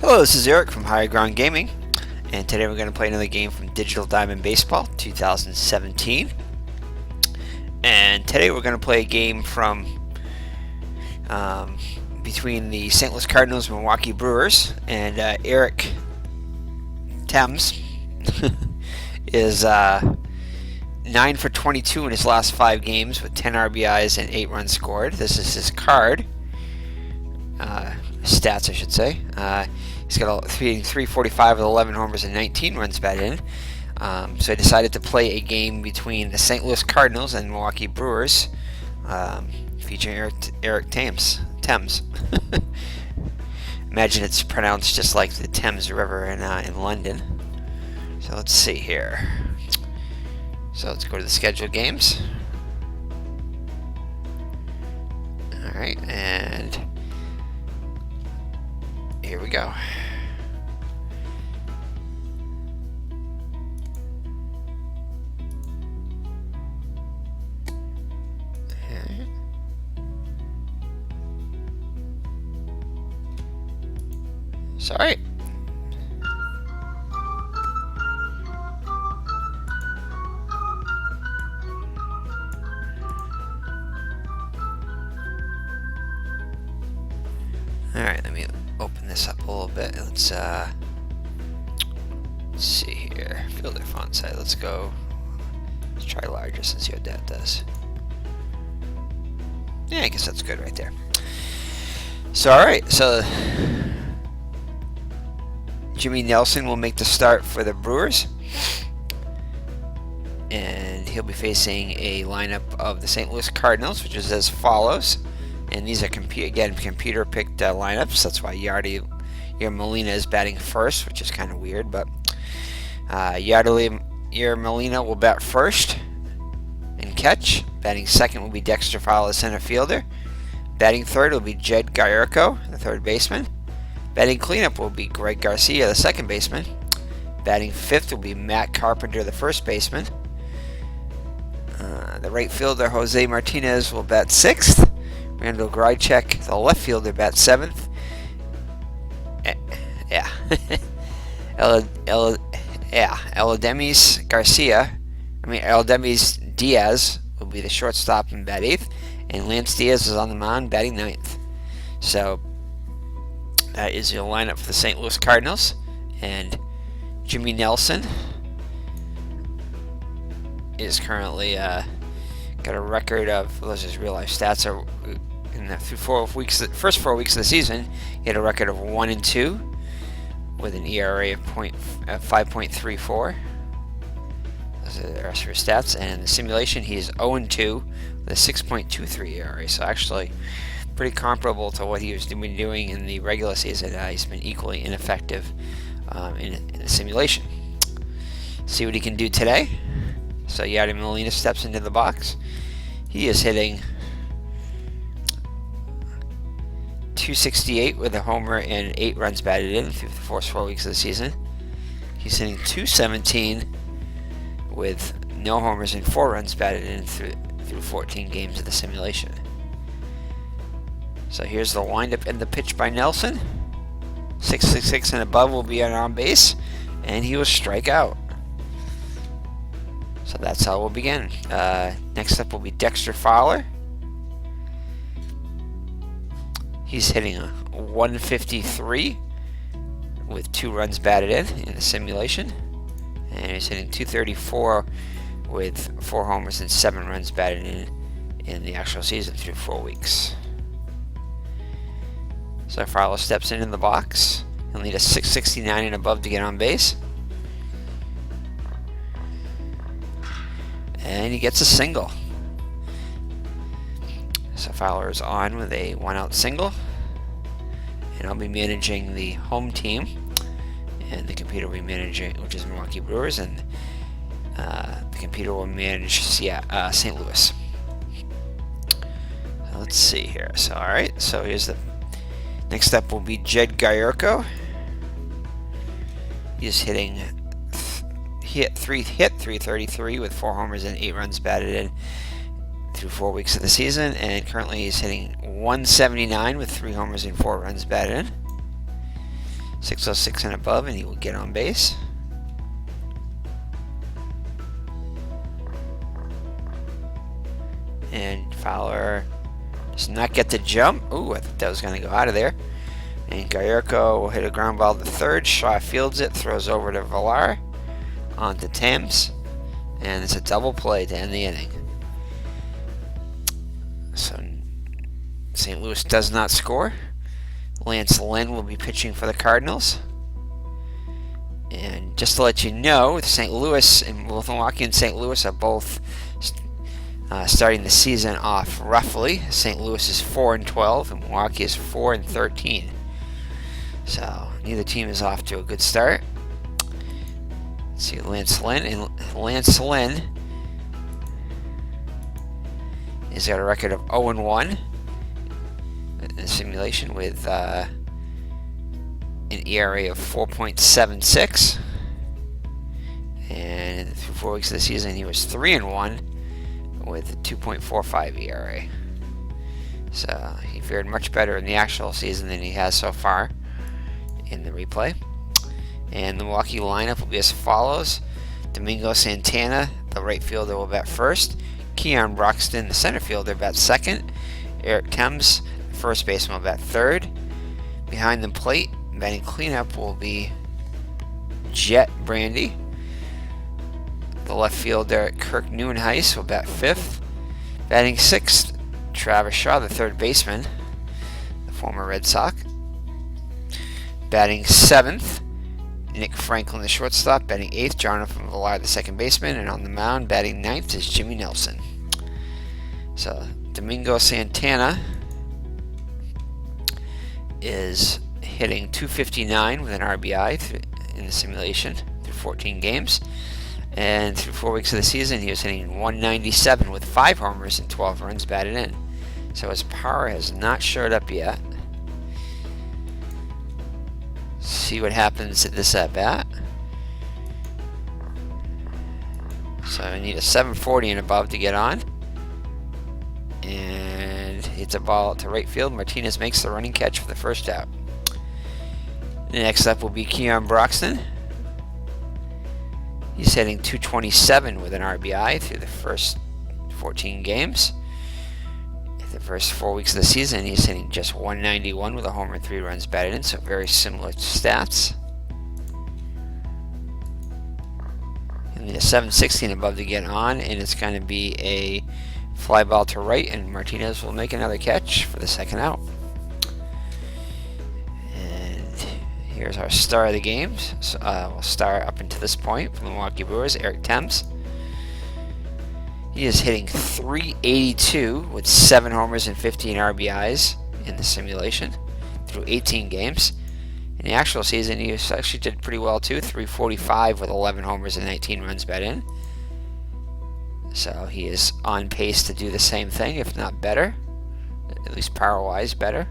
Hello, this is Eric from Higher Ground Gaming, and today we're going to play another game from Digital Diamond Baseball 2017. And today we're going to play a game from between the St. Louis Cardinals and Milwaukee Brewers, and Eric Thames is 9 for 22 in his last 5 games with 10 RBIs and 8 runs scored. This is his card. Stats, I should say. He's got 345 with 11 homers and 19 runs batted in. So I decided to play a game between the St. Louis Cardinals and Milwaukee Brewers, featuring Eric Thames. Imagine it's pronounced just like the Thames River in London. So let's see here. So let's go to the scheduled games. All right, and here we go. Sorry. Alright, let me open this up a little bit. Let's see here. Fielder font size. Let's go. Let's try larger and see what that does. Yeah, I guess that's good right there. So, alright, so Jimmy Nelson will make the start for the Brewers, and he'll be facing a lineup of the St. Louis Cardinals, which is as follows. And these are computer-picked lineups. That's why your Molina is batting first, which is kind of weird. But your Molina will bat first and catch. Batting second will be Dexter Fowler, the center fielder. Batting third will be Jed Guyurko, the third baseman. Batting cleanup will be Greg Garcia, the second baseman. Batting fifth will be Matt Carpenter, the first baseman. The right fielder, Jose Martinez, will bat sixth. Randall Grichuk, the left fielder, bats seventh. Eldemis Diaz will be the shortstop and bat eighth, and Lance Diaz is on the mound, batting ninth. So that is your lineup for the St. Louis Cardinals. And Jimmy Nelson is currently got a record of, those are his real life stats, are in the first 4 weeks of the season, he had a record of 1-2 with an ERA of 5.34. Those are the rest of his stats. And in the simulation, he's 0-2 with a 6.23 ERA. So actually pretty comparable to what he was doing in the regular season. He's been equally ineffective in the simulation. See what he can do today. So Yadier Molina steps into the box. He is hitting .268 with a homer and 8 runs batted in through the first 4 weeks of the season. He's hitting .217 with no homers and 4 runs batted in through 14 games of the simulation. So here's the windup and the pitch by Nelson. 666 and above will be on base, and he will strike out. So that's how we'll begin. Next up will be Dexter Fowler. He's hitting a 153 with 2 runs batted in the simulation. And he's hitting .234 with 4 homers and 7 runs batted in the actual season through 4 weeks. So Fowler steps in the box. He'll need a 669 and above to get on base. And he gets a single. So Fowler is on with a 1-out single. And I'll be managing the home team. And the computer will be managing, which is Milwaukee Brewers. And the computer will manage St. Louis. So let's see here. So alright, so here's the next up will be Jed Guyurko. He's hitting hit 333 with 4 homers and 8 runs batted in through 4 weeks of the season, and currently he's hitting 179 with 3 homers and 4 runs batted in. 606 and above, and he will get on base. And Fowler does not get the jump. Ooh, I thought that was going to go out of there. And Gallardo will hit a ground ball to third. Shaw fields it, throws over to Villar, on to Thames, and it's a double play to end the inning. So St. Louis does not score. Lance Lynn will be pitching for the Cardinals. And just to let you know, St. Louis and both Milwaukee and St. Louis are both starting the season off roughly. St. Louis is 4-12 and Milwaukee is 4-13. So neither team is off to a good start. Let's see, Lance Lynn, and Lance Lynn has got a record of 0-1 in the simulation with an ERA of 4.76. And through 4 weeks of the season, he was 3-1 with a 2.45 ERA. So he fared much better in the actual season than he has so far in the replay. And the Milwaukee lineup will be as follows: Domingo Santana, the right fielder, will bat first. Keon Broxton, the center fielder, bats second. Eric Thames, the first baseman, will bat third. Behind the plate, batting cleanup will be Jet Brandy. The left fielder, Kirk Neuenhuis, will bat fifth. Batting sixth, Travis Shaw, the third baseman, the former Red Sox. Batting seventh, Nick Franklin, the shortstop. Batting eighth, Jonathan Villar, the second baseman. And on the mound, batting ninth, is Jimmy Nelson. So Domingo Santana is hitting .259 with an RBI in the simulation through 14 games. And through 4 weeks of the season, he was hitting .197 with 5 homers and 12 runs batted in. So his power has not showed up yet. See what happens at this at bat. So I need a 740 and above to get on. And hits a ball out to right field. Martinez makes the running catch for the first out. Next up will be Keon Broxton. He's hitting .227 with an RBI through the first 14 games. The first 4 weeks of the season, he's hitting just .191 with a homer and 3 runs batted in, so very similar stats. He'll need a 716 above to get on, and it's going to be a fly ball to right, and Martinez will make another catch for the second out. And here's our star of the game. So, we'll start up until this point from the Milwaukee Brewers, Eric Thames. He is hitting .382 with 7 homers and 15 RBIs in the simulation through 18 games. In the actual season, he actually did pretty well too, .345 with 11 homers and 19 runs batted in. So he is on pace to do the same thing, if not better. At least power-wise, better.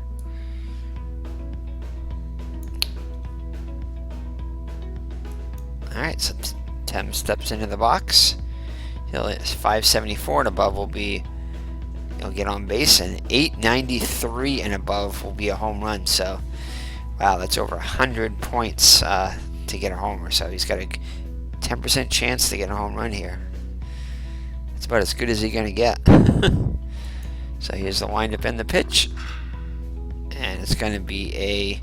Alright, so Thames steps into the box. He'll hit 574 and above will be, he'll get on base, and 893 and above will be a home run. So, wow, that's over 100 points to get a homer. So he's got a 10% chance to get a home run here. It's about as good as he's going to get. So here's the windup and the pitch. And it's going to be a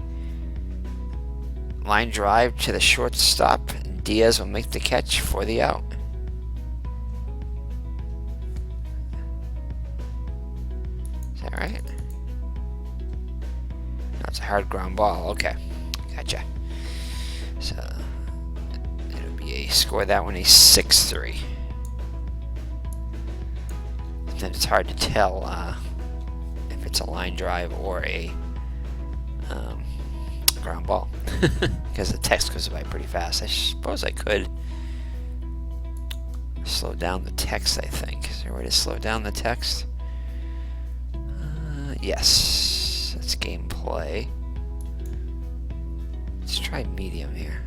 line drive to the shortstop. Diaz will make the catch for the out. Is that right? No, it's a hard ground ball. Okay, gotcha. So it'll be a score that one a 6-3. Then it's hard to tell if it's a line drive or a ground ball because the text goes by pretty fast. I suppose I could slow down the text. I think is there a way to slow down the text? Yes, that's gameplay. Let's try medium here.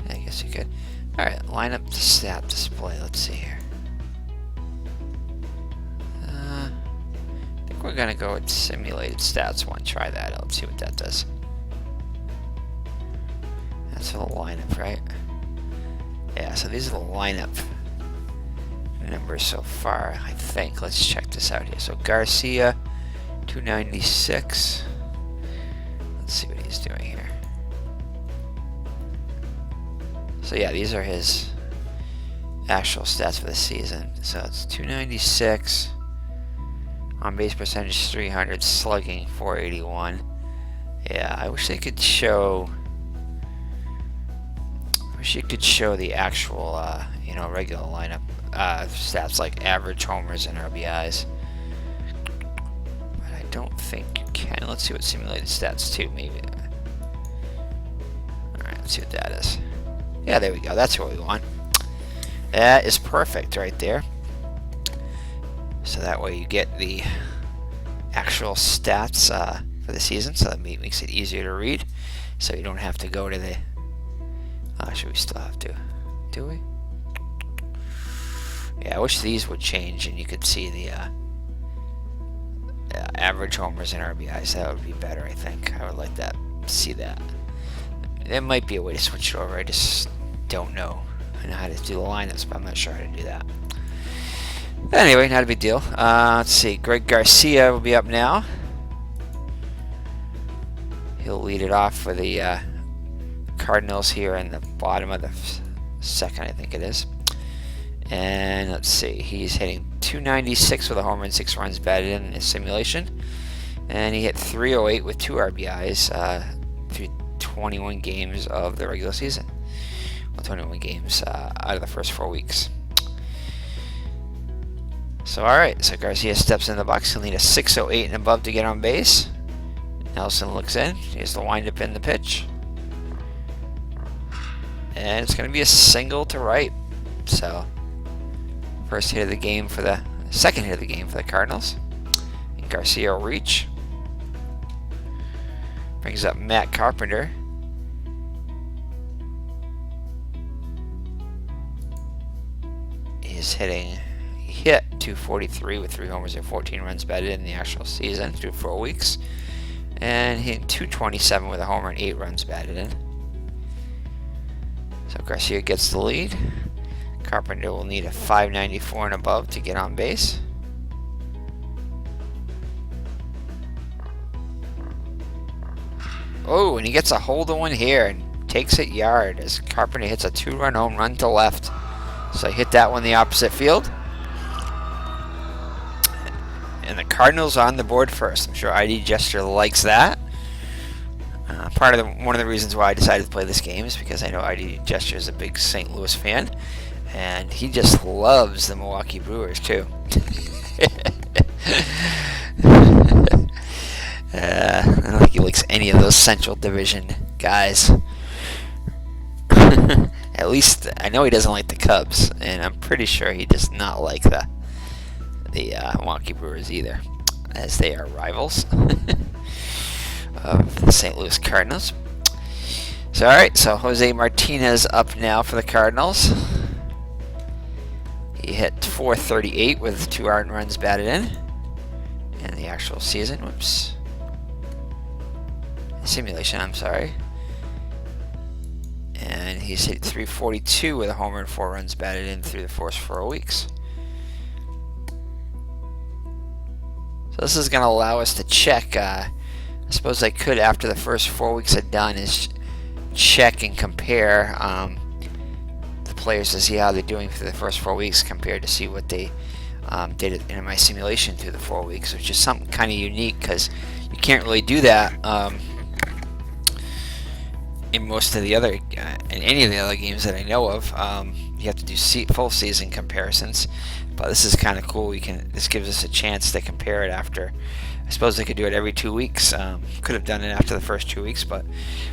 I guess you could. Alright, line up the stat display. Let's see here. think we're gonna go with simulated stats one. Try that out, see what that does. That's for the lineup, right? Yeah, so these are the lineup numbers so far, I think. Let's check this out here. So Garcia, 296. Let's see what he's doing here. So yeah, these are his actual stats for the season. So it's 296, on base percentage 300, slugging 481. Yeah, I wish they could show. I wish you could show the actual, you know, regular lineup stats like average homers and RBIs. But I don't think you can. Let's see what simulated stats too. Maybe. All right, let's see what that is. Yeah, there we go. That's what we want. That is perfect right there. So that way you get the actual stats for the season. So that makes it easier to read. So you don't have to go to the. Should we still have to? Do we? Yeah, I wish these would change and you could see the average homers and RBIs. That would be better, I think. I would like that. See that. There might be a way to switch it over. I just don't know. I know how to do the lineups, but I'm not sure how to do that. But anyway, not a big deal. Let's see. Greg Garcia will be up now. He'll lead it off for the Cardinals here in the bottom of the second, I think it is. And let's see. He's hitting 296 with a homer and 6 runs batted in his simulation. And he hit 308 with 2 RBIs through 21 games of the regular season. Well, 21 games out of the first 4 weeks. So, alright. So, Garcia steps in the box. He'll need a 608 and above to get on base. Nelson looks in. He has the windup in the pitch. And it's going to be a single to right. So, first hit of the game for the second hit of the game for the Cardinals. And Garcia will reach. Brings up Matt Carpenter. He hit 243 with 3 homers and 14 runs batted in the actual season through 4 weeks. And he hit 227 with a homer and 8 runs batted in. So Garcia gets the lead. Carpenter will need a 594 and above to get on base. Oh, and he gets a hold of one here and takes it yard as Carpenter hits a 2-run home run to left. So he hit that one the opposite field. And the Cardinals on the board first. I'm sure ID Gesture likes that. One of the reasons why I decided to play this game is because I know ID Gesture is a big St. Louis fan. And he just loves the Milwaukee Brewers, too. I don't think he likes any of those Central Division guys. At least, I know he doesn't like the Cubs. And I'm pretty sure he does not like the Milwaukee Brewers either, as they are rivals of the St. Louis Cardinals. So, alright, so Jose Martinez up now for the Cardinals. He hit 438 with 2 earned runs batted in the actual season. Whoops. Simulation, I'm sorry. And he's hit 342 with a homer and 4 runs batted in through the first 4 weeks. So this is going to allow us to check. I suppose I could, after the first 4 weeks are done, is check and compare the players to see how they're doing for the first 4 weeks compared to see what they did in my simulation through the 4 weeks, which is something kind of unique because you can't really do that in most of the other, in any of the other games that I know of. You have to do full season comparisons, but this is kind of cool. This gives us a chance to compare it after. I suppose they could do it every 2 weeks. Could have done it after the first 2 weeks, but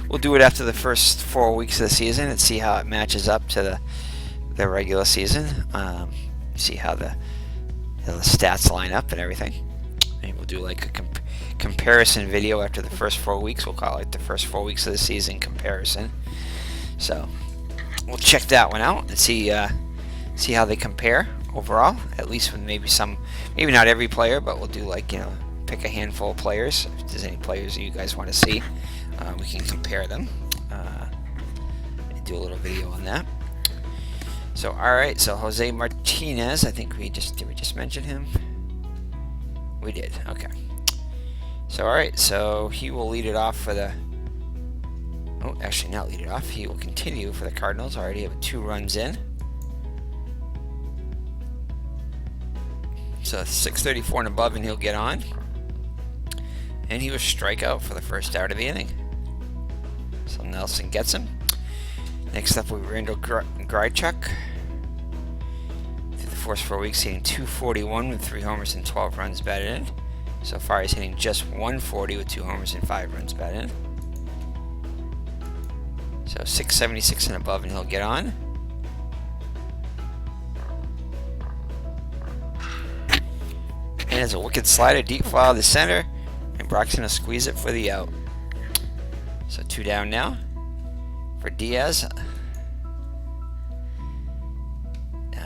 we'll do it after the first 4 weeks of the season and see how it matches up to the regular season. See how the stats line up and everything. Maybe we'll do like a comparison video after the first 4 weeks. We'll call it the first 4 weeks of the season comparison. So we'll check that one out and see how they compare overall. At least with maybe not every player, but we'll do like pick a handful of players. If there's any players that you guys want to see, we can compare them. Do a little video on that. So, alright, so Jose Martinez, I think did we just mention him? We did, okay. So, alright, so he will lead it off for the, oh, actually not lead it off, he will continue for the Cardinals. Already have 2 runs in. So 634 and above and he'll get on. And he will strike out for the first out of the inning. So Nelson gets him. Next up, we Randall Grichuk. Through the first 4 weeks, hitting .241 with 3 homers and 12 runs batted in. So far, he's hitting just .140 with 2 homers and 5 runs batted in. So 676 and above, and he'll get on. And it's a wicked slider, deep fly to center, and Brock's gonna squeeze it for the out. So 2 down now for Diaz.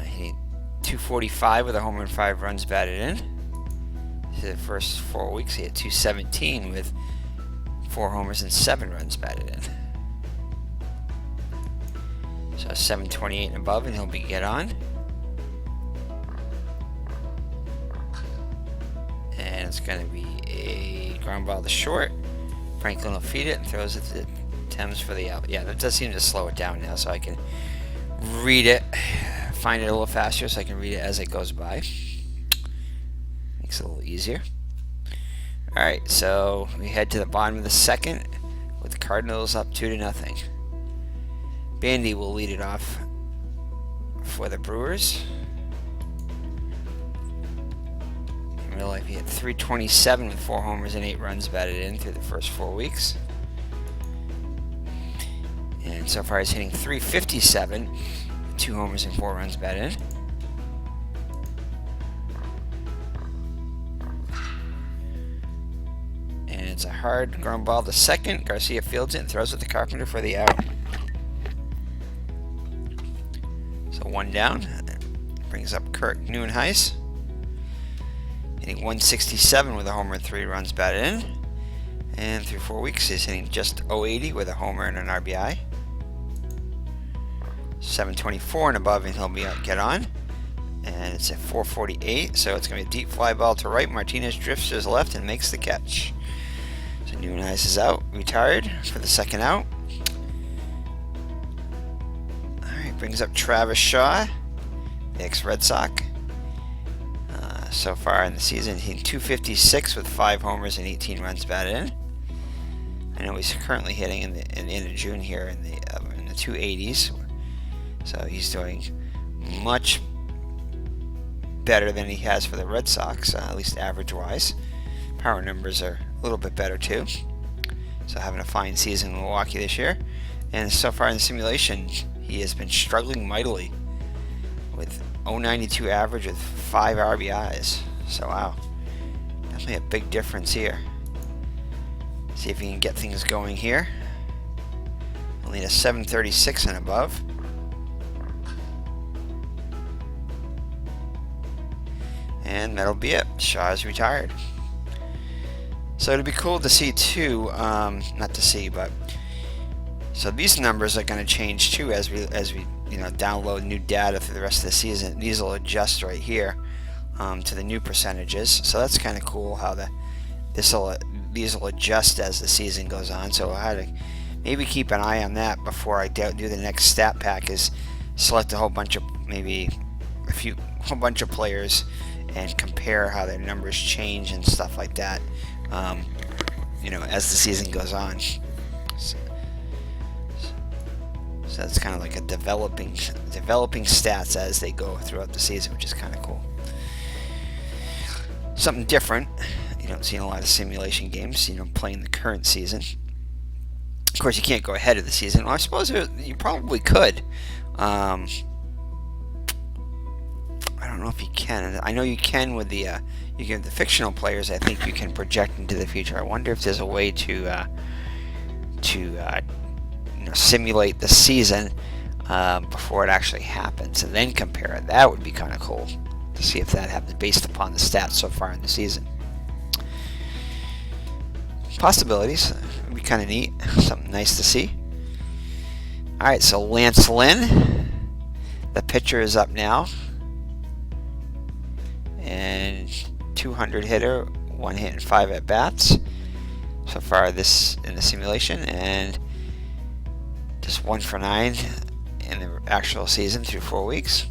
Hitting .245 with a homer and 5 runs batted in. The first 4 weeks, he had .217 with 4 homers and 7 runs batted in. So 728 and above, and he'll get on. And it's going to be a ground ball to short. Franklin will feed it and throws it to Thames for the out. Yeah, that does seem to slow it down now, so I can read it, find it a little faster, so I can read it as it goes by. Makes it a little easier. Alright, so we head to the bottom of the second with the Cardinals up 2-0. Bandy will lead it off for the Brewers. In real life, he had .327 with 4 homers and 8 runs batted in through the first 4 weeks. And so far, he's hitting .357 with 2 homers and 4 runs batted in. And it's a hard ground ball to second. Garcia fields it and throws it to Carpenter for the out. So 1 down. Brings up Kirk Neuenhuis. Hitting .167 with a homer and 3 runs batted in. And through 4 weeks, he's hitting just .080 with a homer and an RBI. 724 and above, and he'll get on. And it's at .448, so it's going to be a deep fly ball to right. Martinez drifts to his left and makes the catch. So Neuenhuis is out, retired for the second out. Alright, brings up Travis Shaw, the ex-Red Sox. So far in the season, he's .256 with 5 homers and 18 runs batted in. I know he's currently hitting in the end of June here in the 280s. So he's doing much better than he has for the Red Sox, at least average-wise. Power numbers are a little bit better too. So having a fine season in Milwaukee this year. And so far in the simulation, he has been struggling mightily with .092 average with 5 RBIs. So wow, definitely a big difference here. See if he can get things going here. We'll need a 736 and above. And that'll be it. Shaw is retired. So it'll be cool to see too. Not to see, but so these numbers are going to change too as we download new data for the rest of the season. These will adjust right here to the new percentages. So that's kind of cool how these will adjust as the season goes on. So I had to maybe keep an eye on that before I do the next stat pack. Is select a whole bunch of whole bunch of players and compare how their numbers change and stuff like that. As the season goes on. So that's kind of like a developing stats as they go throughout the season, which is kind of cool. Something different. You don't see in a lot of simulation games, playing the current season. Of course, you can't go ahead of the season. Well, I suppose you probably could. I don't know if you can. I know you can with the fictional players. I think you can project into the future. I wonder if there's a way to simulate the season before it actually happens and then compare it. That would be kind of cool to see if that happens based upon the stats so far in the season. possibilities. It'd be kind of neat. Something nice to see. Alright, so Lance Lynn, the pitcher, is up now. And 200 hitter, 1 hit and 5 at bats so far this in the simulation, and just 1 for 9 in the actual season through 4 weeks.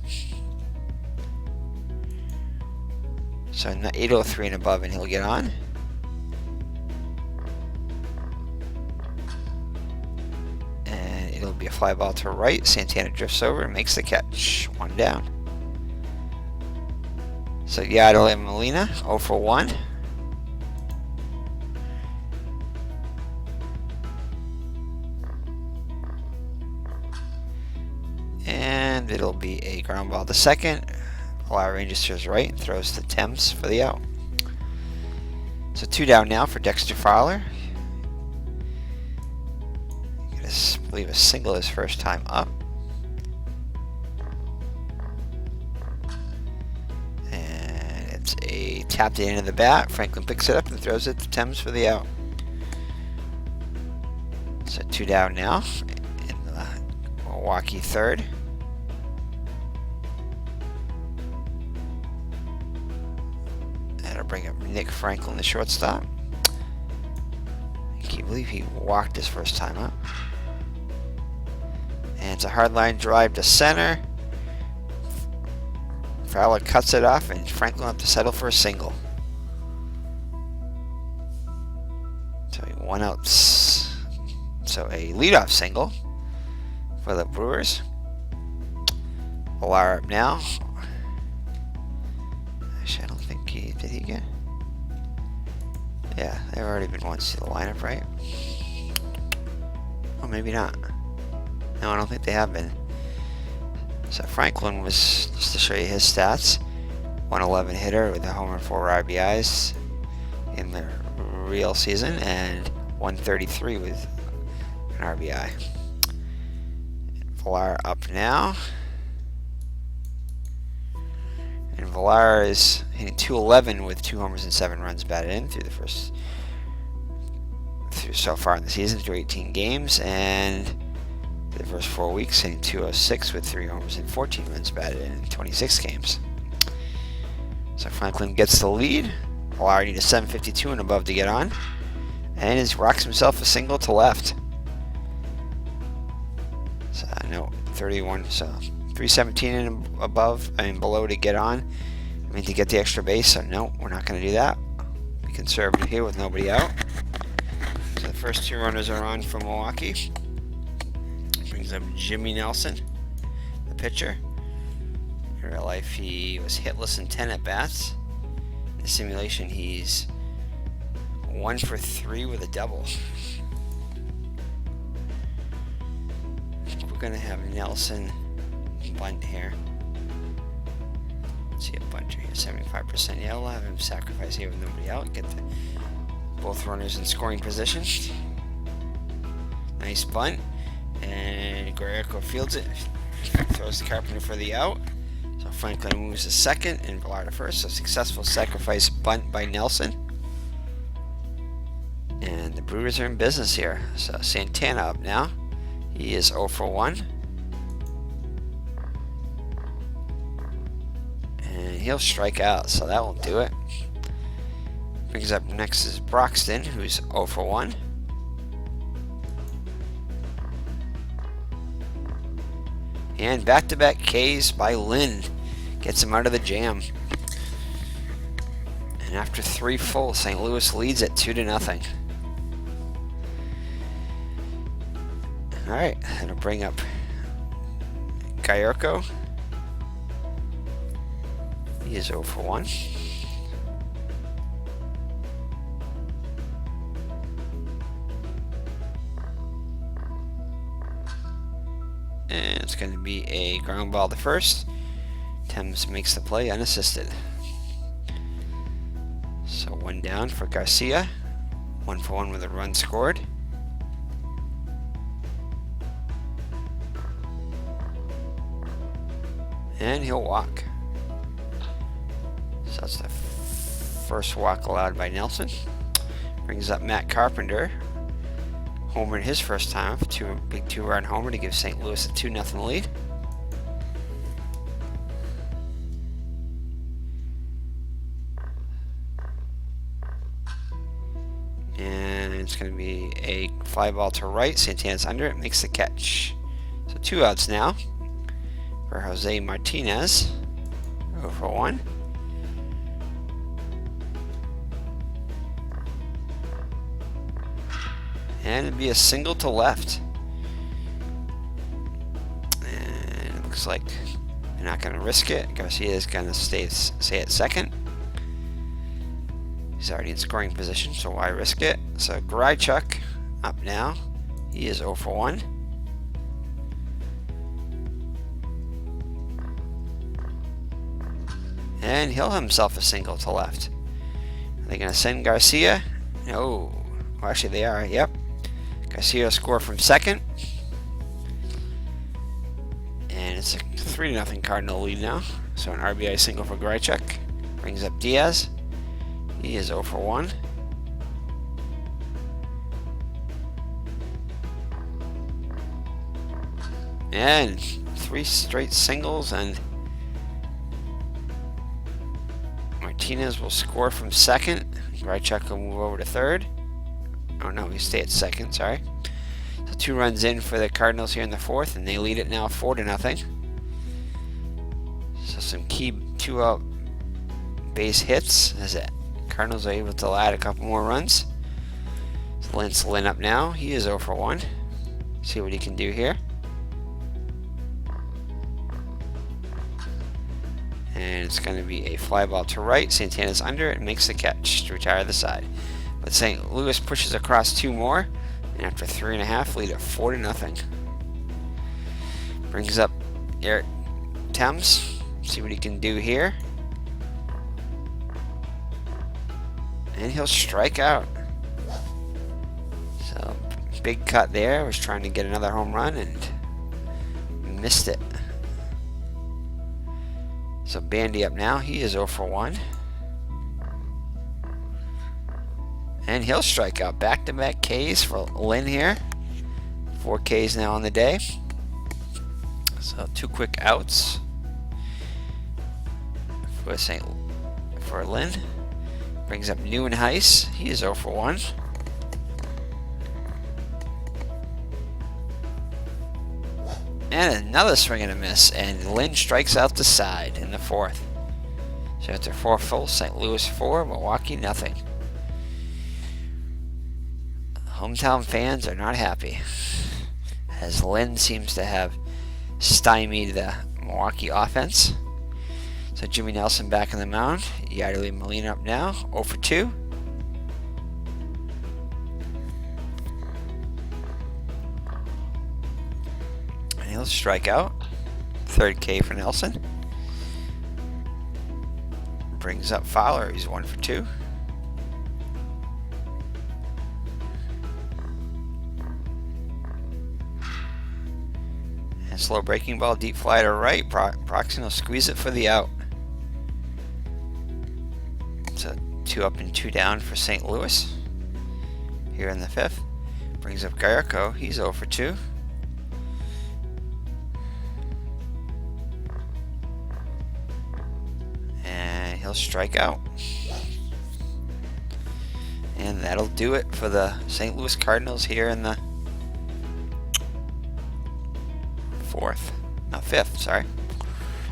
So 803 and above, and he'll get on. And it'll be a fly ball to right. Santana drifts over and makes the catch. 1 down. So Yadiel and Molina, 0 for 1. And it'll be a ground ball to second. Valar ranges to his right and throws to Thames for the out. So 2 down now for Dexter Fowler. I believe a single his first time up. And it's a tapped in of the bat. Franklin picks it up and throws it to Thames for the out. So 2 down now in the Milwaukee third. That'll bring up Nick Franklin, the shortstop. I can't believe he walked his first time up. And it's a hard line drive to center. Fowler cuts it off, and Franklin will have to settle for a single. So 1 out. So a leadoff single for the Brewers. Valar up now. Actually, I don't think did he get? Yeah, they've already been once to the lineup, right? Oh, maybe not. No, I don't think they have been. So Franklin was, just to show you his stats, 111 hitter with a homer and 4 RBIs in the real season, and 133 with an RBI. Valar up now. And Valar is hitting .211 with 2 homers and 7 runs batted in through so far in the season, through 18 games, and the first 4 weeks hitting .206 with 3 homers and 14 runs batted in 26 games. So Franklin gets the lead. Valar needs a 752 and above to get on, and he rocks himself a single to left. So no, 31. So 317 and above, below to get on. To get the extra base, so no, we're not going to do that. Be conservative here with nobody out. So the first 2 runners are on from Milwaukee. Brings up Jimmy Nelson, the pitcher. In real life, he was hitless in 10 at-bats. In the simulation, he's 1 for 3 with a double. We're going to have Nelson bunt here. See a bunch here, 75%. Yeah, we'll have him sacrifice here with nobody out. Get both runners in scoring position. Nice bunt. And Guerrero fields it. Throws the Carpenter for the out. So Franklin moves to second and Valar to first. So successful sacrifice bunt by Nelson. And the Brewers are in business here. So Santana up now. He is 0 for 1. And he'll strike out, so that won't do it. Brings up next is Broxton, who's 0 for 1. And back-to-back Ks by Lynn. Gets him out of the jam. And after 3 full, St. Louis leads at 2-0. Alright, that'll bring up Guerrero. He is 0 for 1. And it's going to be a ground ball to first. Thames makes the play unassisted. So 1 down for Garcia. 1 for 1 with a run scored. And he'll walk. So that's the first walk allowed by Nelson. Brings up Matt Carpenter. Homer in his first time. Big two-run homer to give St. Louis a 2-0 lead. And it's going to be a fly ball to right. Santana's under it. Makes the catch. So 2 outs now for Jose Martinez. 0 for 1. And it'd be a single to left. And it looks like they're not going to risk it. Garcia is going to stay at second. He's already in scoring position, so why risk it? So Grichuk up now. He is 0 for 1. And he'll have himself a single to left. Are they going to send Garcia? No. Well, actually, they are. Yep. Garcia score from second. And it's a 3-0 Cardinal lead now. So an RBI single for Grichuk. Brings up Diaz. He is 0 for 1. And 3 straight singles, and Martinez will score from second. Grichuk will move over to third. Oh no, he stay at second, sorry. So 2 runs in for the Cardinals here in the 4th, and they lead it now 4-0. So some key 2-out base hits as the Cardinals are able to add a couple more runs. So Lynn up now. He is 0 for 1. See what he can do here. And it's going to be a fly ball to right. Santana's under it and makes the catch to retire the side. But St. Louis pushes across 2 more, and after 3.5, lead at 4-0. Brings up Eric Thames. See what he can do here. And he'll strike out. So big cut there. Was trying to get another home run and missed it. So Bandy up now. He is 0 for 1. And he'll strike out. Back-to-back Ks for Lynn here. 4 Ks now on the day. So 2 quick outs for Lynn. Brings up Neuenhuis. He is 0 for 1. And another swing and a miss. And Lynn strikes out the side in the 4th. So after 4 full, St. Louis 4, Milwaukee nothing. Hometown fans are not happy, as Lynn seems to have stymied the Milwaukee offense. So Jimmy Nelson back on the mound. Yadier Molina up now, 0 for 2. And he'll strike out. 3rd K for Nelson. Brings up Fowler. He's 1 for 2. And slow breaking ball, deep fly to right. Proxon will squeeze it for the out. So 2 up and 2 down for St. Louis here in the 5th. Brings up Garrico. He's 0 for 2. And he'll strike out. And that'll do it for the St. Louis Cardinals here in the 5th, sorry.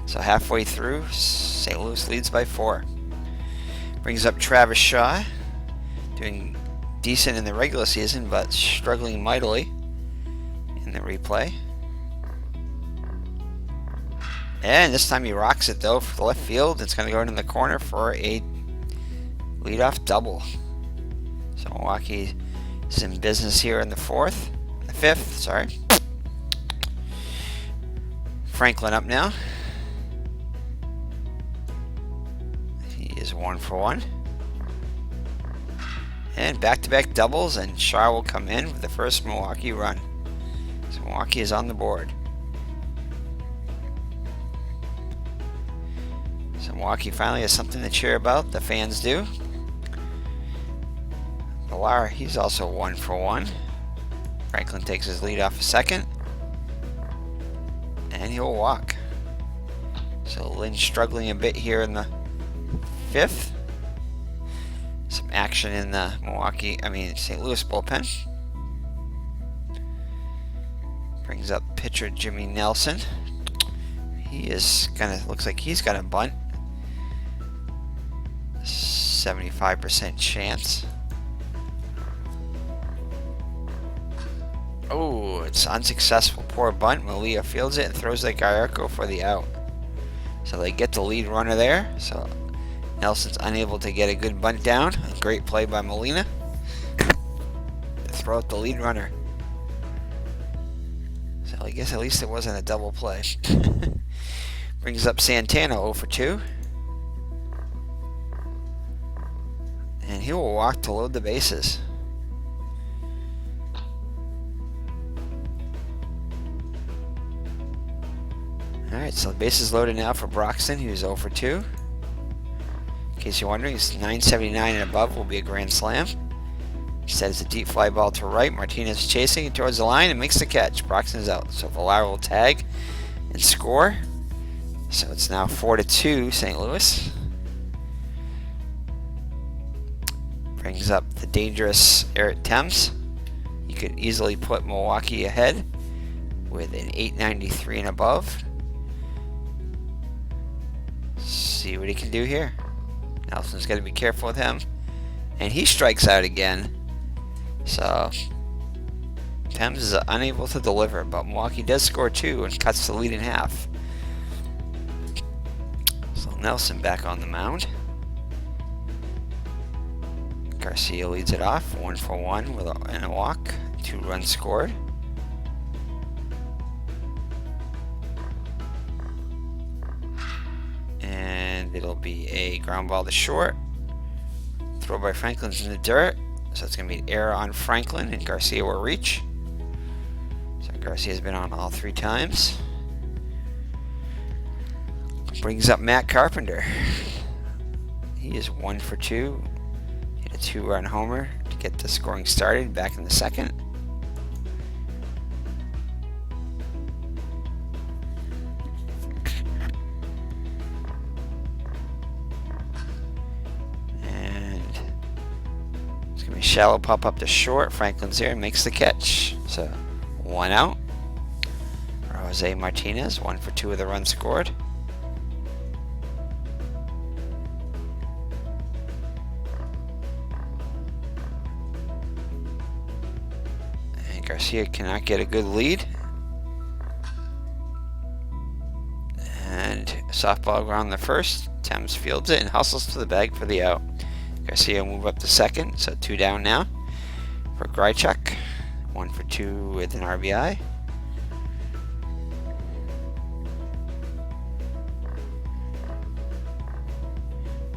So halfway through, St. Louis leads by 4. Brings up Travis Shaw, doing decent in the regular season, but struggling mightily in the replay. And this time he rocks it though for the left field. It's going to go in the corner for a leadoff double. So Milwaukee is in business here in the 5th, sorry. Franklin up now. He is 1 for 1. And back-to-back doubles, and Shaw will come in with the first Milwaukee run. So Milwaukee is on the board. So Milwaukee finally has something to cheer about. The fans do. The Villar, he's also 1 for 1. Franklin takes his lead off a second. And he'll walk. So Lynn struggling a bit here in the 5th. Some action in the St. Louis bullpen. Brings up pitcher Jimmy Nelson. Looks like he's got a bunt. 75% chance. Oh, it's unsuccessful. Poor bunt. Malia fields it and throws that Gallardo for the out. So they get the lead runner there. So Nelson's unable to get a good bunt down. A great play by Molina to throw out the lead runner. So I guess at least it wasn't a double play. Brings up Santana 0 for 2. And he will walk to load the bases. Alright, so the bases loaded now for Broxton, who's 0 for 2. In case you're wondering, it's 979 and above will be a grand slam. Instead, it's a deep fly ball to right. Martinez chasing it towards the line and makes the catch. Broxton is out, so Villar will tag and score. So it's now 4 to 2, St. Louis. Brings up the dangerous Eric Thames. You could easily put Milwaukee ahead with an 893 and above. See what he can do here. Nelson's got to be careful with him. And he strikes out again. So Thames is unable to deliver, but Milwaukee does score 2 and cuts the lead in half. So Nelson back on the mound. Garcia leads it off, 1 for 1 and a walk, 2 runs scored. And it'll be a ground ball to short. Throw by Franklin's in the dirt, so it's going to be an error on Franklin, and Garcia will reach. So Garcia's been on all 3 times. Brings up Matt Carpenter. He is 1 for 2. Hit a 2-run homer to get the scoring started back in the 2nd. And it's going to be shallow pop up to short. Franklin's there and makes the catch. So 1 out. Jose Martinez, 1 for 2 with a run scored. Garcia cannot get a good lead. And softball around the first. Thames fields it and hustles to the bag for the out. Garcia will move up to second, so 2 down now for Grichuk. 1 for 2 with an RBI.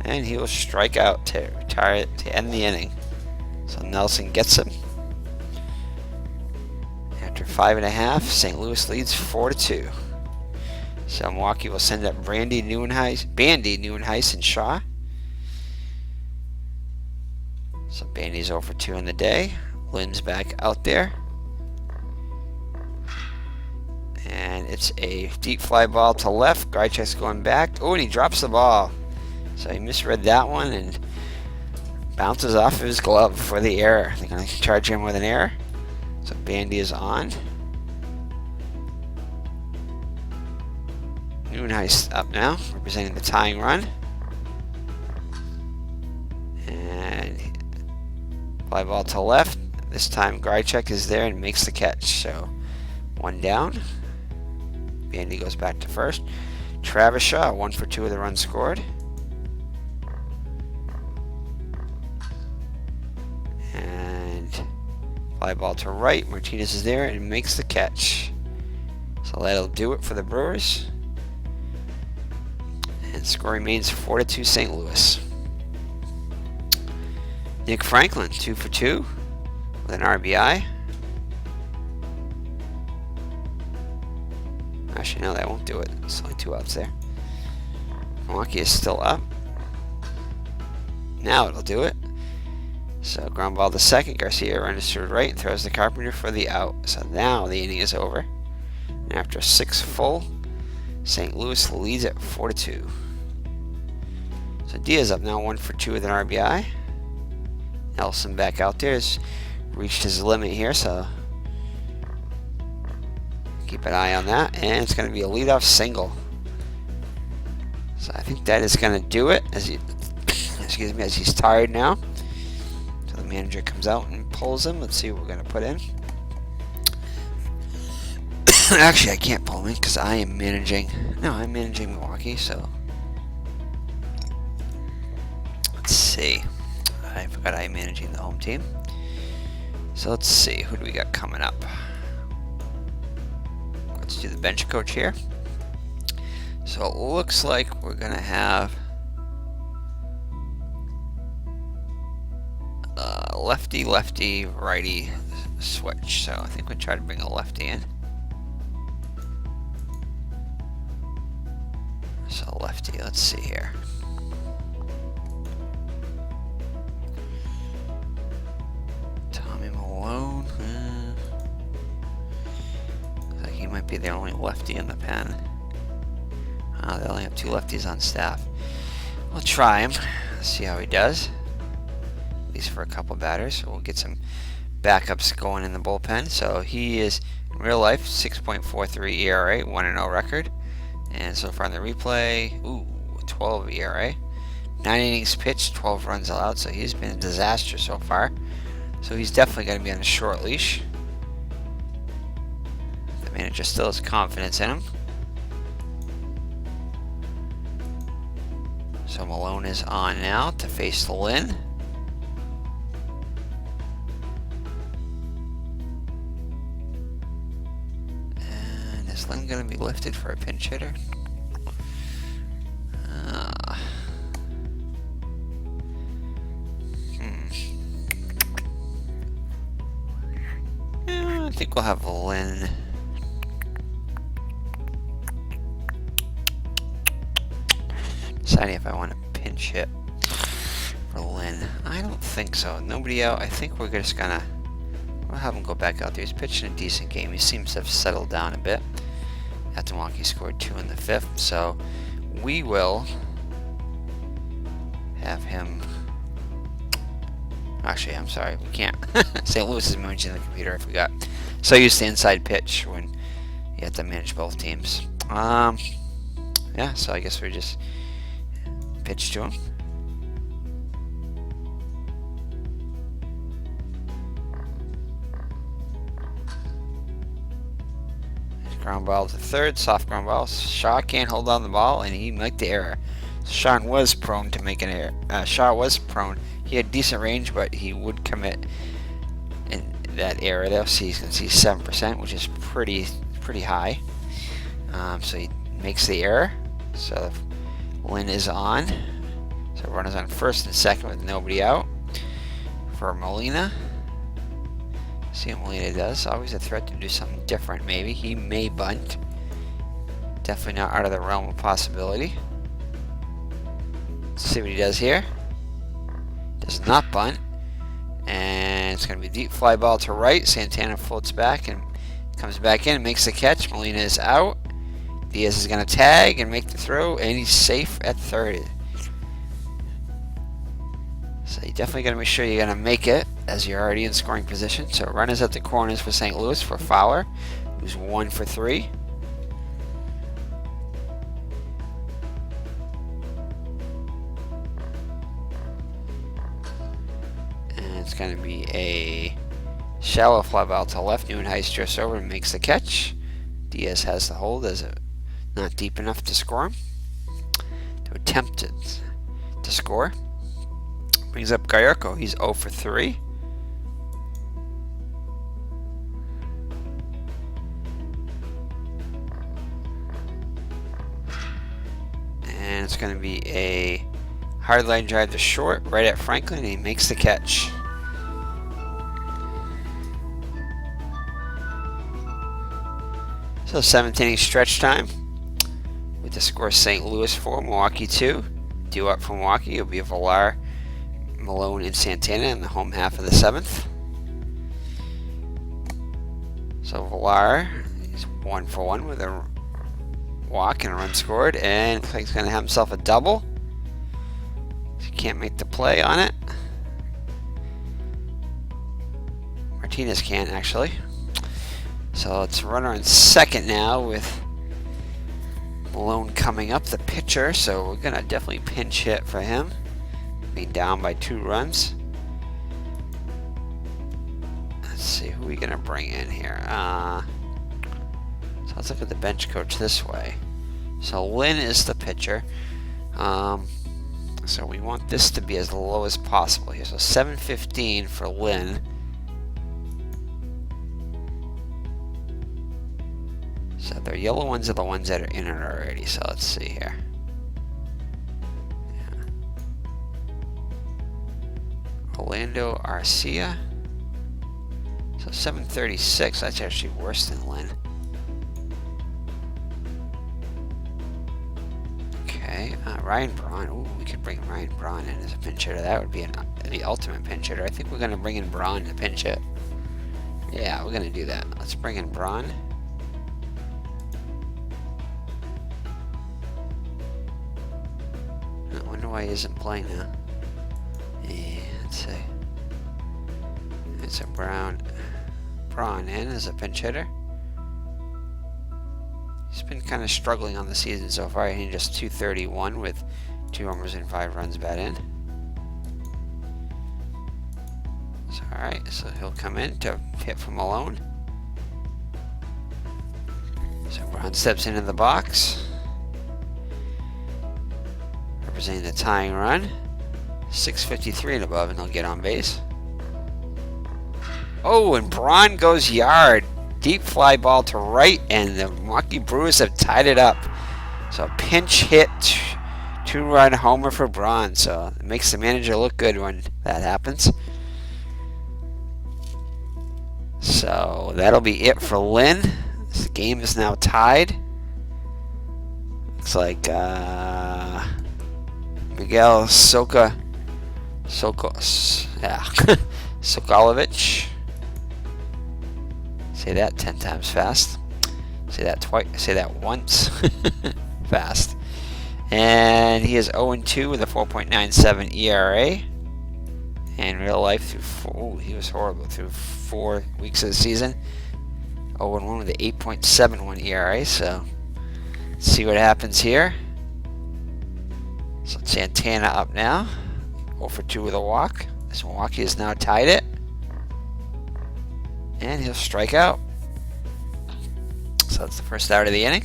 And he will strike out to end the inning. So Nelson gets him. After 5.5, St. Louis leads 4 to 2. So Milwaukee will send up Bandy, Neuenhuis, and Shaw. So Bandy's 0 for 2 in the day. Lynn's back out there. And it's a deep fly ball to left. Grichuk's going back. Oh, and he drops the ball. So he misread that one and bounces off of his glove for the error. They're going to charge him with an error. So Bandy is on. Neuenhuis up now, representing the tying run. And fly ball to left. This time Grichuk is there and makes the catch. So 1 down. Bandy goes back to first. Travis Shaw, 1 for 2 with a run scored. Fly ball to right. Martinez is there and makes the catch. So that'll do it for the Brewers. And score remains 4 to 2 St. Louis. Nick Franklin, 2 for 2 with an RBI. Actually, no, that won't do it. It's only 2 outs there. Milwaukee is still up. Now it'll do it. So ground ball to second. Garcia runs to right and throws to Carpenter for the out. So now the inning is over. And after 6 full, St. Louis leads at 4-2. So Diaz up now 1 for 2 with an RBI. Nelson back out there has reached his limit here, so keep an eye on that. And it's going to be a leadoff single. So I think that is going to do it as he, as he's tired now. So the manager comes out and pulls him. Let's see what we're going to put in. Actually, I can't pull him in because I am managing. No, I'm managing Milwaukee, so let's see. I forgot I'm managing the home team. So let's see, who do we got coming up? Let's do the bench coach here. So it looks like we're gonna have lefty, lefty, righty switch. So I think we'll try to bring a lefty in. So lefty, let's see here. Malone. Looks like he might be the only lefty in the pen. They only have 2 lefties on staff. We'll try him. See how he does. At least for a couple batters. So we'll get some backups going in the bullpen. So he is in real life 6.43 ERA, 1-0 record. And so far in the replay, 12 ERA. 9 innings pitched, 12 runs allowed. So he's been a disaster so far. So he's definitely going to be on a short leash. The manager still has confidence in him. So Malone is on now to face Lynn. And is Lynn going to be lifted for a pinch hitter? I think we'll have Lynn. Deciding if I want to pinch hit for Lynn. I don't think so. Nobody out. I think we're just gonna. We'll have him go back out there. He's pitching a decent game. He seems to have settled down a bit. After Milwaukee scored 2 in the 5th, so we will have him. Actually, I'm sorry, we can't. St. Louis is managing the computer. I forgot. So used to inside pitch when you have to manage both teams. Yeah, so I guess we just pitch to him. Ground ball to third, soft ground ball. Shaw can't hold on the ball, and he made the error. Shaw was prone to make an error. Shaw was prone. He had decent range, but he would commit in that error there. So you can see 7%, which is pretty high. So he makes the error. So Lynn is on. So runners on first and second with nobody out for Molina. See what Molina does. Always a threat to do something different, maybe. He may bunt. Definitely not out of the realm of possibility. Let's see what he does here. Does not bunt. And it's going to be deep fly ball to right. Santana floats back and comes back in and makes the catch. Molina is out. Diaz is going to tag and make the throw, and he's safe at third. So you definitely got to make sure you're going to make it as you're already in scoring position. So runners at the corners for St. Louis for Fowler, who's 1 for 3. And it's going to be a shallow fly ball to left. Neuenhuis drifts over and makes the catch. Diaz has the hold as it not deep enough to score him. To attempt it to score. Brings up Gallardo. He's 0 for 3. And it's going to be a hard line drive to short, right at Franklin, and he makes the catch. So 7th inning stretch time. With the score St. Louis 4, Milwaukee 2. Due up from Milwaukee, it'll be a Villar, Malone and Santana in the home half of the 7th. So Villar is 1 for 1 with a walk and a run scored, and looks like he's going to have himself a double. He can't make the play on it. Martinez can't, actually. So it's runner on second now with Malone coming up, the pitcher. So we're going to definitely pinch hit for him, being down by 2 runs. Let's see, who are we going to bring in here? So let's look at the bench coach this way. So Lynn is the pitcher. So we want this to be as low as possible here. So 715 for Lynn. So the yellow ones are the ones that are in it already. So let's see here. Yeah. Orlando Arcia. So 736. That's actually worse than Lynn. Okay, Ryan Braun. Ooh, we could bring Ryan Braun in as a pinch hitter. That would be the ultimate pinch hitter. I think we're going to bring in Braun to pinch hit. Yeah, we're going to do that. Let's bring in Braun. I wonder why he isn't playing now. Yeah, let's see. It's a Braun in as a pinch hitter. He's been kind of struggling on the season so far. He just 231 with 2 homers and 5 runs batted in. So, alright, so he'll come in to hit for Malone. So Braun steps into the box, representing the tying run. 653 and above, and he'll get on base. Oh, and Braun goes yard. Deep fly ball to right, and the Milwaukee Brewers have tied it up. So pinch hit, 2-run homer for Braun. So it makes the manager look good when that happens. So that'll be it for Lynn. This game is now tied. Looks like Miguel Sokolovich. Say that 10 times fast. Say that twice. Say that once fast. And he is 0-2 with a 4.97 ERA. In real life, he was horrible through 4 weeks of the season. 0-1 with an 8.71 ERA. So let's see what happens here. So Santana up now. 0-2 with a walk. This Milwaukee has now tied it. And he'll strike out. So that's the first out of the inning.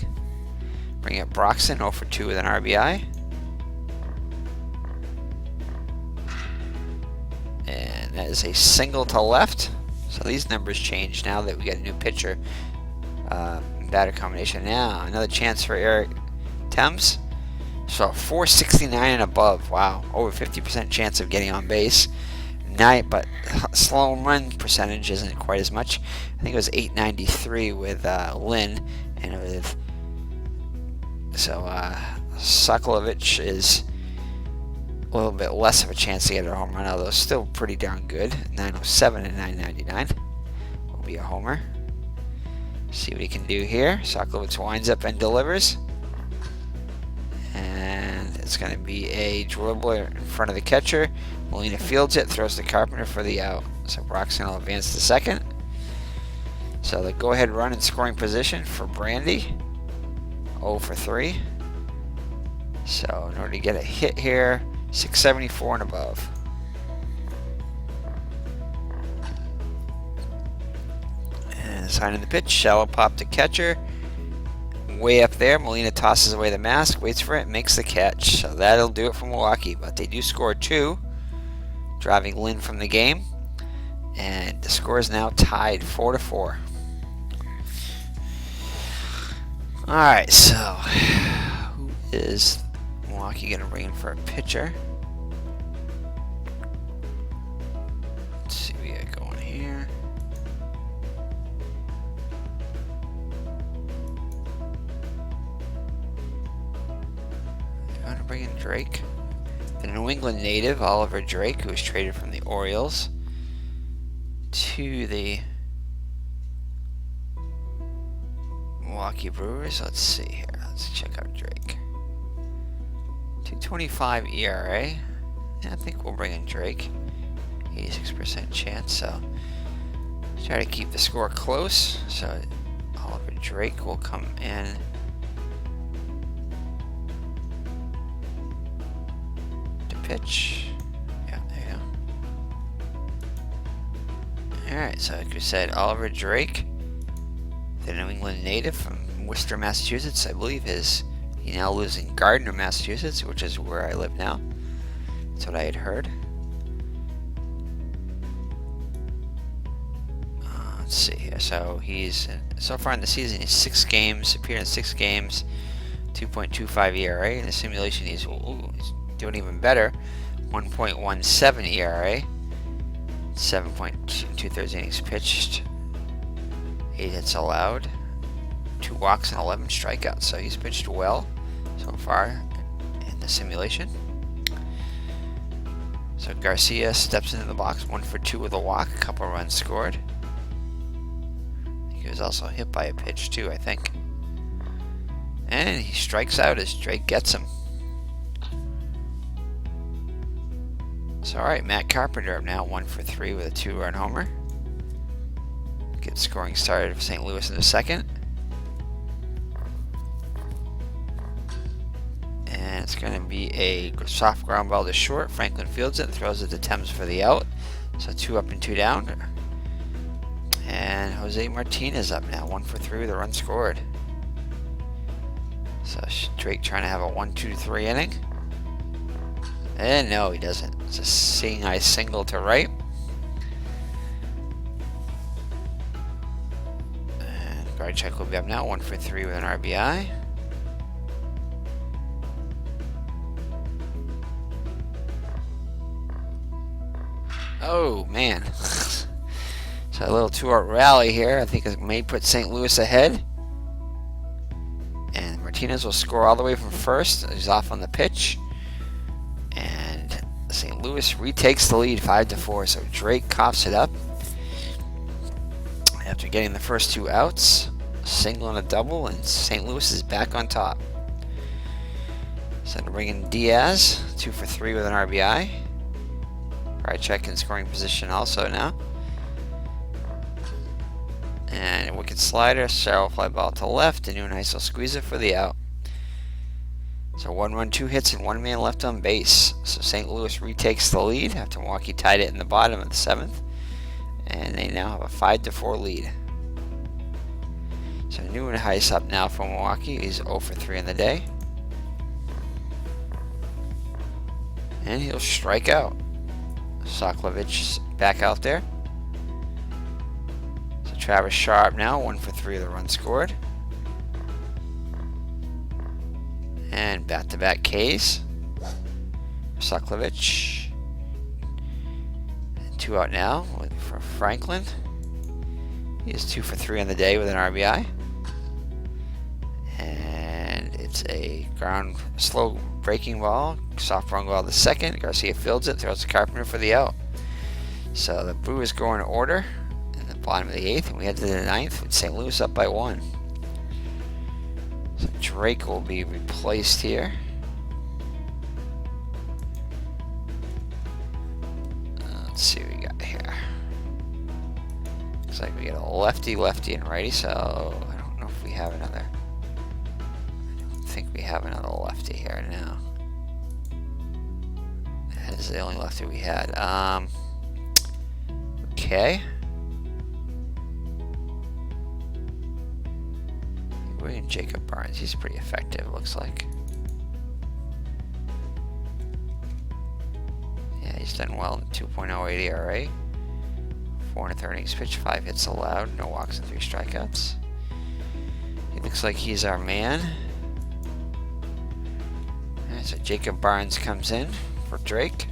Bring up Broxton, 0-2 with an RBI. And that is a single to left. So these numbers change now that we got a new pitcher. Batter combination. Now another chance for Eric Thames. So 469 and above. Wow, over 50% chance of getting on base. But slow run percentage isn't quite as much. I think it was 893 with Lynn, and with Sokolovich is a little bit less of a chance to get a home run, although still pretty darn good. 907 and 999 will be a homer. See what he can do here. Sokolovich winds up and delivers, and it's going to be a dribbler in front of the catcher. Molina fields it, throws to Carpenter for the out. So Broxton will advance to second. So the go-ahead run in scoring position for Brandy. 0-3. So in order to get a hit here, 674 and above. And signing the pitch, shallow pop to catcher. Way up there, Molina tosses away the mask, waits for it, makes the catch. So that'll do it for Milwaukee, but they do score 2. Driving Lynn from the game, and the score is now tied 4-4. All right, so who is Milwaukee going to bring in for a pitcher? Let's see what we got going here. You want to bring in Drake? The New England native, Oliver Drake, who was traded from the Orioles to the Milwaukee Brewers. Let's see here. Let's check out Drake. 2.25 ERA. I think we'll bring in Drake. 86% chance, so try to keep the score close. So Oliver Drake will come in. To pitch. Yeah, there you go. Alright, so like we said, Oliver Drake, the New England native from Worcester, Massachusetts. I believe he now lives in Gardner, Massachusetts, which is where I live now. That's what I had heard. Let's see here. So he's so far in the season, he's 6 games, appeared in 6 games, 2.25 ERA. In the simulation, he's doing even better, 1.17 ERA, 7.2 innings pitched, 8 hits allowed, 2 walks and 11 strikeouts. So he's pitched well so far in the simulation. So Garcia steps into the box, 1 for 2 with a walk, a couple runs scored. He was also hit by a pitch too, I think. And he strikes out as Drake gets him. So alright, Matt Carpenter up now, 1 for 3 with a 2-run homer. Get scoring started for St. Louis in the second. And it's going to be a soft ground ball to short. Franklin fields it and throws it to Thames for the out. So 2 up and 2 down. And Jose Martinez up now, 1 for 3 with a run scored. So Drake trying to have a 1-2-3 inning. And no, he doesn't. It's a seeing eye single to right. And Garchek will be up now, 1 for 3 with an RBI. Oh, man. So a little 2-out rally here. I think it may put St. Louis ahead. And Martinez will score all the way from first. He's off on the pitch. And St. Louis retakes the lead 5-4. So Drake coughs it up. After getting the first 2 outs. A single and a double. And St. Louis is back on top. So to bring in Diaz. 2 for 3 with an RBI. Garchek in scoring position also now. And a wicked slider, shallow fly ball to left, and Nice will squeeze it for the out. So 1 run, 2 hits, and 1 man left on base. So St. Louis retakes the lead after Milwaukee tied it in the bottom of the 7th. And they now have a 5-4 lead. So Nice up now for Milwaukee. He's 0 for 3 in the day. And he'll strike out. Soklovich back out there. Travis Sharp now, 1 for 3 of the run scored. And back-to-back Ks. Soklovich. 2 out now for Franklin. He is 2 for 3 on the day with an RBI. And it's a slow breaking ball. Soft ground ball to second. Garcia fields it, throws to Carpenter for the out. So the Brewers go in order. Bottom of the 8th, and we head to the 9th with St. Louis up by 1. So Drake will be replaced here. Let's see what we got here. Looks like we get a lefty, and righty, so I don't know if we have another. I don't think we have another lefty here now. That is the only lefty we had. Okay. Jacob Barnes, he's pretty effective, looks like. Yeah, he's done well in 2.08 ERA. 430 innings pitched, 5 hits allowed, no walks and 3 strikeouts. He looks like he's our man. Alright, so Jacob Barnes comes in for Drake.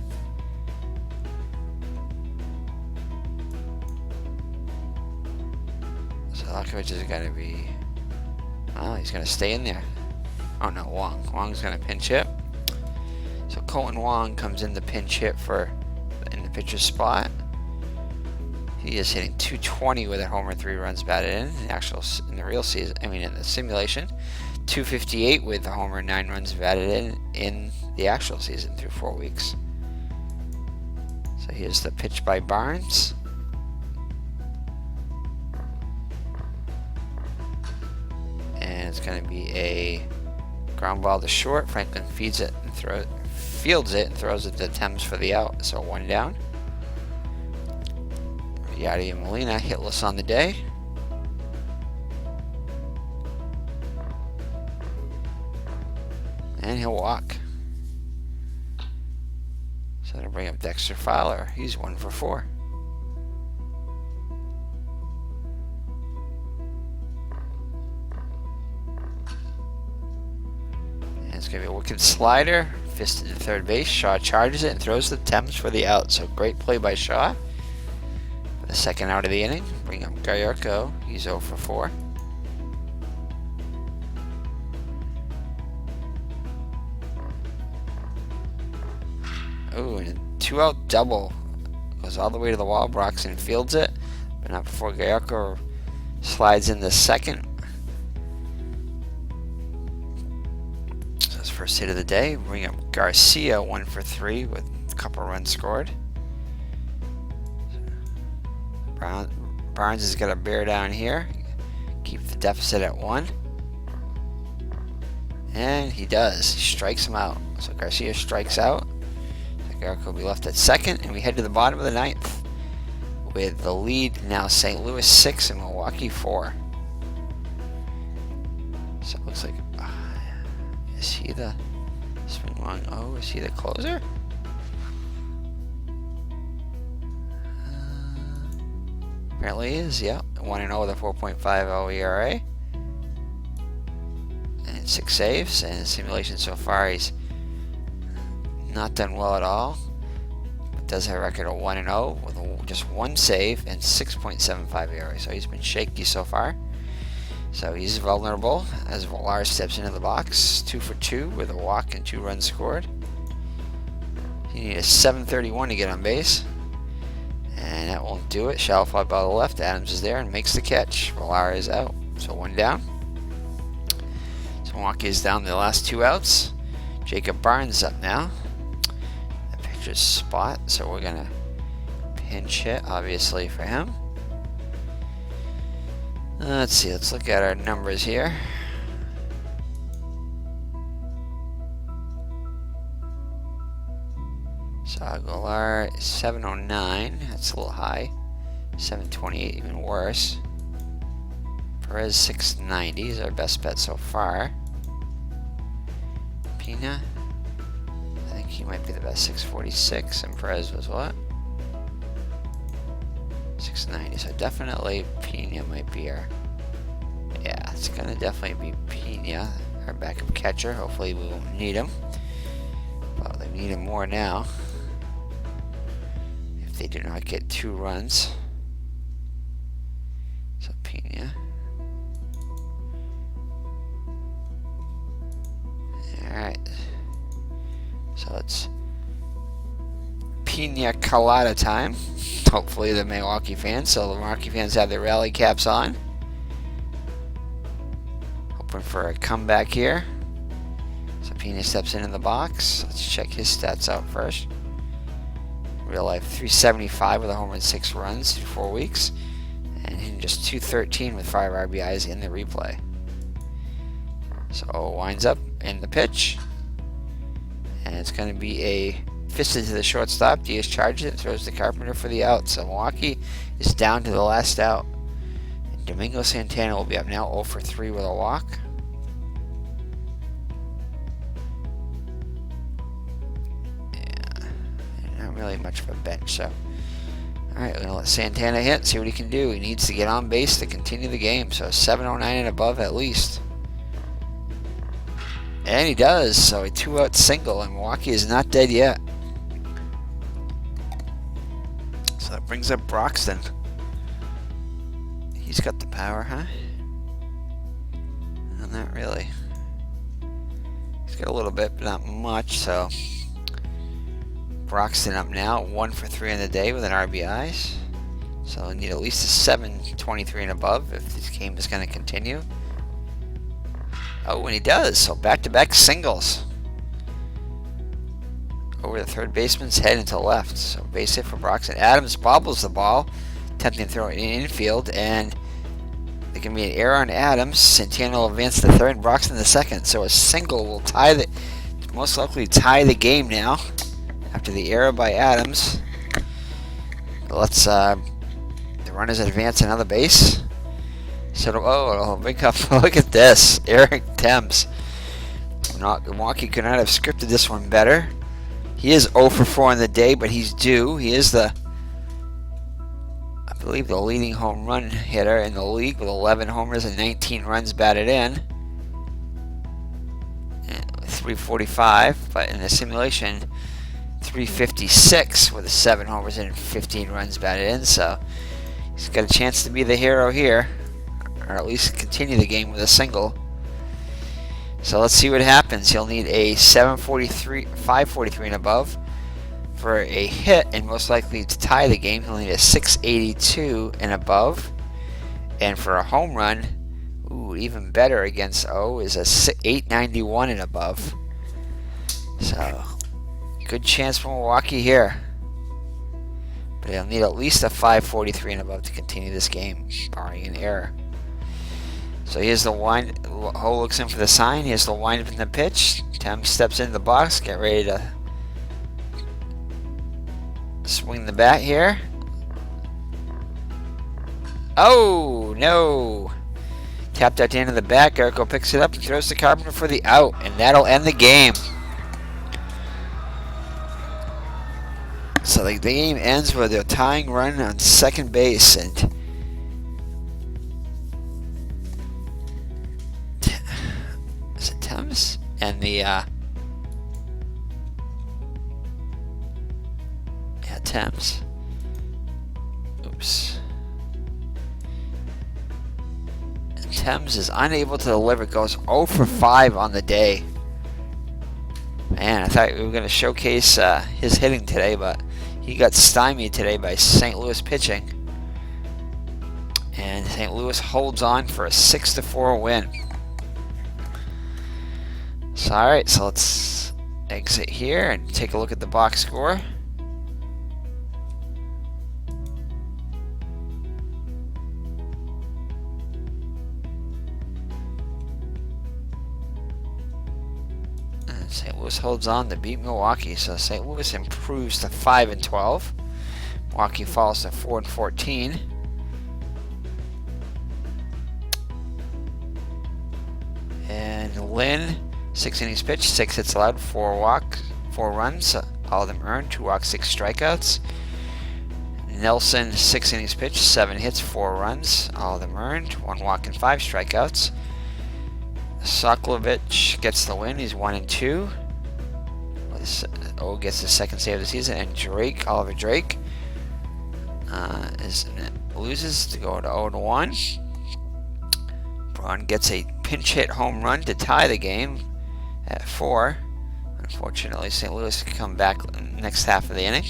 So Soklovich is going to be... Oh, he's going to stay in there. Oh no, Wong's going to pinch hit. So So Colton Wong comes in the pinch hit in the pitcher's spot. He is hitting .220 with a homer, 3 runs batted in the real season. I mean, in the simulation, .258 with a homer, 9 runs batted in the actual season through 4 weeks. So here's the pitch by Barnes. And it's going to be a ground ball to short. Franklin fields it and throws it to Thames for the out. So 1 down. Yadier Molina hitless on the day. And he'll walk. So that'll bring up Dexter Fowler. He's 1 for 4. And it's going to be a wicked slider. Fisted to third base. Shaw charges it and throws the Thames for the out. So great play by Shaw. The second out of the inning, bring up Gallardo. He's 0 for 4. Ooh, and a 2-out double. Goes all the way to the wall. Broxton fields it, but not before Gallardo slides in the second. So his first hit of the day. Bring up Garcia, 1 for 3 with a couple runs scored. Barnes has got a bear down here. Keep the deficit at 1. And he does. He strikes him out. So Garcia strikes out. Gallardo will be left at second. And we head to the bottom of the 9th with the lead now St. Louis 6 and Milwaukee 4. So it looks like... is he the... Swing one? Oh, is he the closer? Apparently he is, yeah. 1-0 with a 4.50 ERA. And 6 saves. And in simulation so far, he's not done well at all. But does have a record of 1-0 with just 1 save and 6.75 ERA. So he's been shaky so far. So he's vulnerable as Villar steps into the box. 2 for 2 with a walk and 2 runs scored. He needs a 731 to get on base. And that won't do it. Shallow fly ball to the left. Adams is there and makes the catch. Villar is out. So 1 down. So Milwaukee is down to the last 2 outs. Jacob Barnes up now. The pitcher's spot. So we're going to pinch hit, obviously, for him. Let's see. Let's look at our numbers here. So Aguilar 709, that's a little high. 728, even worse. Perez 690 is our best bet so far. Pina, I think he might be the best, 646, and Perez was what? 690, so definitely Pina might be our... Yeah, it's gonna definitely be Pina, our backup catcher. Hopefully we won't need him. Well, they need him more now. They do not get 2 runs. So Pena. Alright. So it's Pina Colada time. Hopefully the Milwaukee fans. So the Milwaukee fans have their rally caps on. Hoping for a comeback here. So Pena steps into the box. Let's check his stats out first. Real life 375 with a homer and 6 runs through 4 weeks. And hitting just 213 with 5 RBIs in the replay. So winds up in the pitch. And it's going to be a fisted to the shortstop. Diaz charges it, throws the Carpenter for the out. So Milwaukee is down to the last out. And Domingo Santana will be up now 0 for 3 with a walk. Really much of a bench, so alright, we're gonna let Santana hit, see what he can do. He needs to get on base to continue the game, so 709 and above at least. And he does, so a 2-out single, and Milwaukee is not dead yet. So that brings up Broxton. He's got the power, huh? No, not really. He's got a little bit, but not much, so Broxton up now, 1 for 3 on the day with an RBI. So we need at least a 723 and above if this game is going to continue. Oh, and he does. So back-to-back singles. Over the third baseman's head into left. So base hit for Broxton. Adams bobbles the ball, attempting to throw it in infield, and there can be an error on Adams. Santana will advance to third and Broxton to second. So a single will most likely tie the game now after the error by Adams. Let's the runners advance another base. So look at this, Eric Thames. Milwaukee could not have scripted this one better. He is 0 for 4 on the day, but he's due. He is I believe, the leading home run hitter in the league with 11 homers and 19 runs batted in. 345, but in the simulation, 356 with 7 homers and 15 runs batted in. So he's got a chance to be the hero here, or at least continue the game with a single. So let's see what happens. He'll need a 543 and above for a hit, and most likely to tie the game, he'll need a 682 and above. And for a home run, even better against O, is a 891 and above. So good chance for Milwaukee here. But he'll need at least a 543 and above to continue this game, barring an error. So here's the wind. Ho looks in for the sign. Here's the windup in the pitch. Thames steps into the box, get ready to swing the bat here. Oh no! Tapped out to the end of the bat. Garco picks it up and throws to Carpenter for the out, and that'll end the game. So the game ends with a tying run on second base, and is it Thames? And the Thames. Oops. And Thames is unable to deliver. Goes 0 for 5 on the day. Man, I thought we were going to showcase his hitting today, but he got stymied today by St. Louis pitching. And St. Louis holds on for a 6-4 win. So, alright, so let's exit here and take a look at the box score. And St. Louis holds on to beat Milwaukee, so St. Louis improves to 5-12. Milwaukee falls to 4-14. And Lynn, 6 innings pitched, 6 hits allowed, 4 runs, all of them earned, 2 walks, 6 strikeouts. Nelson, 6 innings pitched, 7 hits, 4 runs, all of them earned, 1 walk and 5 strikeouts. Soklovich gets the win, he's 1-2. Gets the second save of the season, and Oliver Drake, loses to go to 0-1. Braun gets a pinch hit home run to tie the game at 4. Unfortunately, St. Louis can come back next half of the inning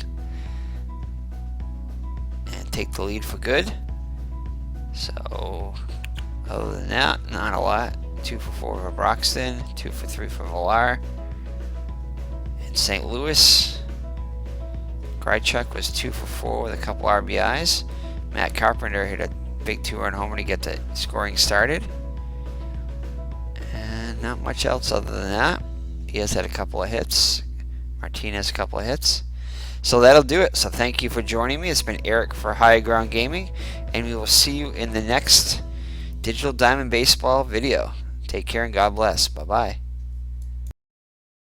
and take the lead for good. So, other than that, not a lot. 2 for 4 for Broxton, 2 for 3 for Villar. In St. Louis, Krychuk was 2 for 4 with a couple RBIs. Matt Carpenter hit a big 2-run homer to get the scoring started. And not much else other than that. He has had a couple of hits. Martinez a couple of hits. So that'll do it. So thank you for joining me. It's been Eric for High Ground Gaming, and we will see you in the next Digital Diamond Baseball video. Take care and God bless. Bye-bye.